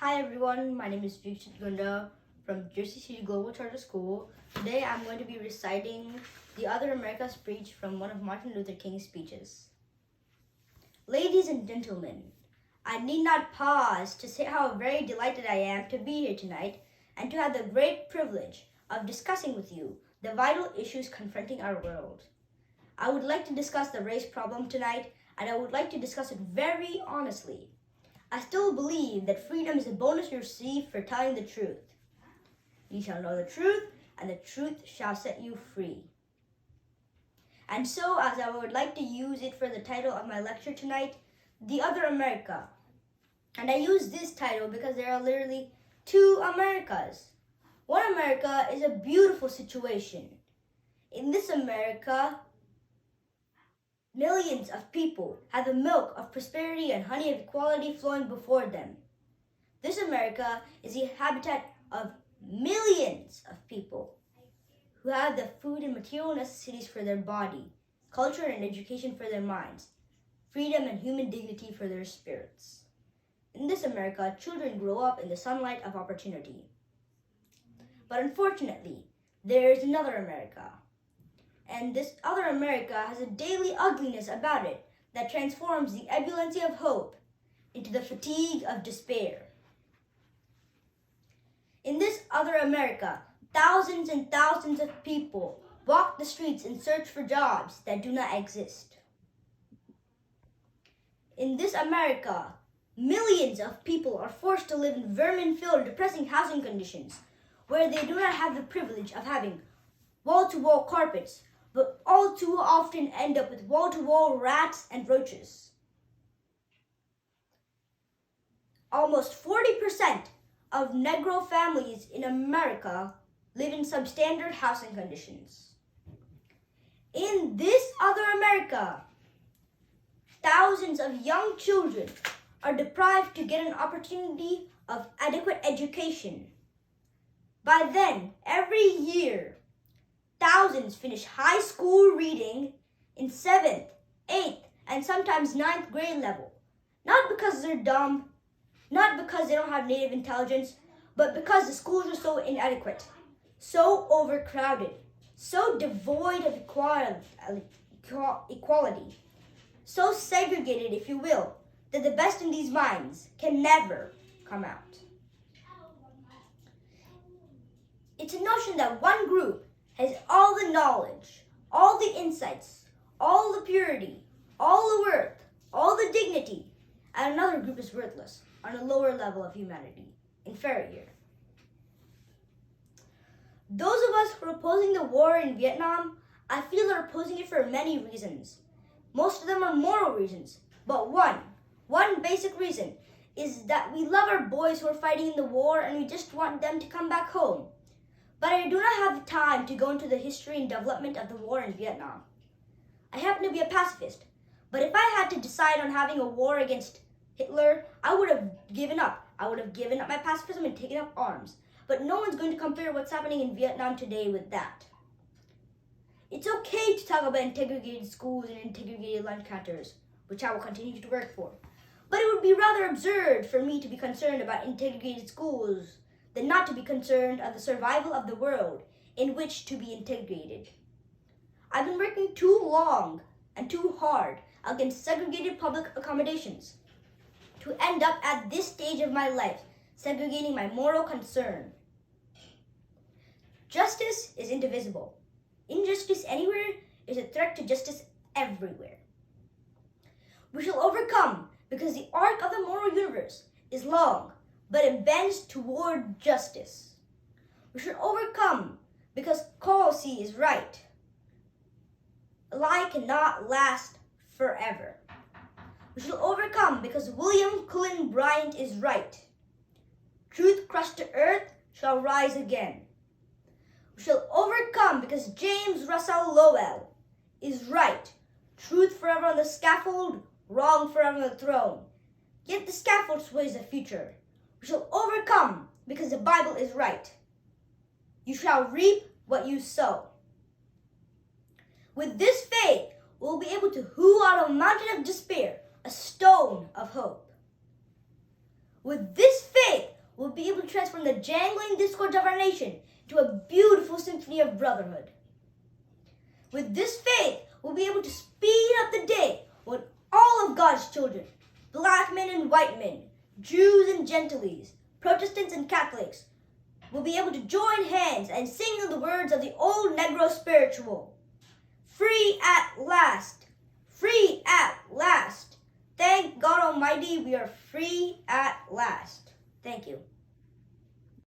Hi everyone, my name is Vikshit Gunda from Jersey City Global Charter School. Today I'm going to be reciting the Other America speech from one of Martin Luther King's speeches. Ladies and gentlemen, I need not pause to say how very delighted I am to be here tonight and to have the great privilege of discussing with you the vital issues confronting our world. I would like to discuss the race problem tonight, and I would like to discuss it very honestly. I still believe that freedom is a bonus you receive for telling the truth. You shall know the truth, and the truth shall set you free. And so, as I would like to use it for the title of my lecture tonight, The Other America. And I use this title because there are literally two Americas. One America is a beautiful situation. In this America, millions of people have the milk of prosperity and honey of equality flowing before them. This America is the habitat of millions of people who have the food and material necessities for their body, culture and education for their minds, freedom and human dignity for their spirits. In this America, children grow up in the sunlight of opportunity. But unfortunately, there is another America. And this other America has a daily ugliness about it that transforms the ebullient of hope into the fatigue of despair. In this other America, thousands and thousands of people walk the streets in search for jobs that do not exist. In this America, millions of people are forced to live in vermin-filled, depressing housing conditions where they do not have the privilege of having wall-to-wall carpets, but all too often end up with wall-to-wall rats and roaches. Almost 40% of Negro families in America live in substandard housing conditions. In this other America, thousands of young children are deprived to get an opportunity of adequate education. By then, every year, thousands finish high school reading in 7th, 8th, and sometimes 9th grade level. Not because they're dumb, not because they don't have native intelligence, but because the schools are so inadequate, so overcrowded, so devoid of equality, so segregated, if you will, that the best in these minds can never come out. It's a notion that one group has all the knowledge, all the insights, all the purity, all the worth, all the dignity, and another group is worthless on a lower level of humanity, inferior. Those of us who are opposing the war in Vietnam, I feel are opposing it for many reasons. Most of them are moral reasons, but one basic reason is that we love our boys who are fighting in the war and we just want them to come back home. But I do not have the time to go into the history and development of the war in Vietnam. I happen to be a pacifist, but if I had to decide on having a war against Hitler, I would have given up. I would have given up my pacifism and taken up arms. But no one's going to compare what's happening in Vietnam today with that. It's okay to talk about integrated schools and integrated lunch counters, which I will continue to work for. But it would be rather absurd for me to be concerned about integrated schools than not to be concerned of the survival of the world in which to be integrated. I've been working too long and too hard against segregated public accommodations to end up at this stage of my life segregating my moral concern. Justice is indivisible. Injustice anywhere is a threat to justice everywhere. We shall overcome because the arc of the moral universe is long, but it bends toward justice. We should overcome because policy is right. A lie cannot last forever. We shall overcome because William Cullen Bryant is right. Truth crushed to earth shall rise again. We shall overcome because James Russell Lowell is right. Truth forever on the scaffold, wrong forever on the throne. Yet the scaffold sways the future. We shall overcome because the Bible is right. You shall reap what you sow. With this faith, we'll be able to hew out a mountain of despair a stone of hope. With this faith, be able to transform the jangling discords of our nation to a beautiful symphony of brotherhood. With this faith, we'll be able to speed up the day when all of God's children, black men and white men, Jews and Gentiles, Protestants and Catholics, will be able to join hands and sing the words of the old Negro spiritual. Free at last! Free at last! Thank God Almighty we are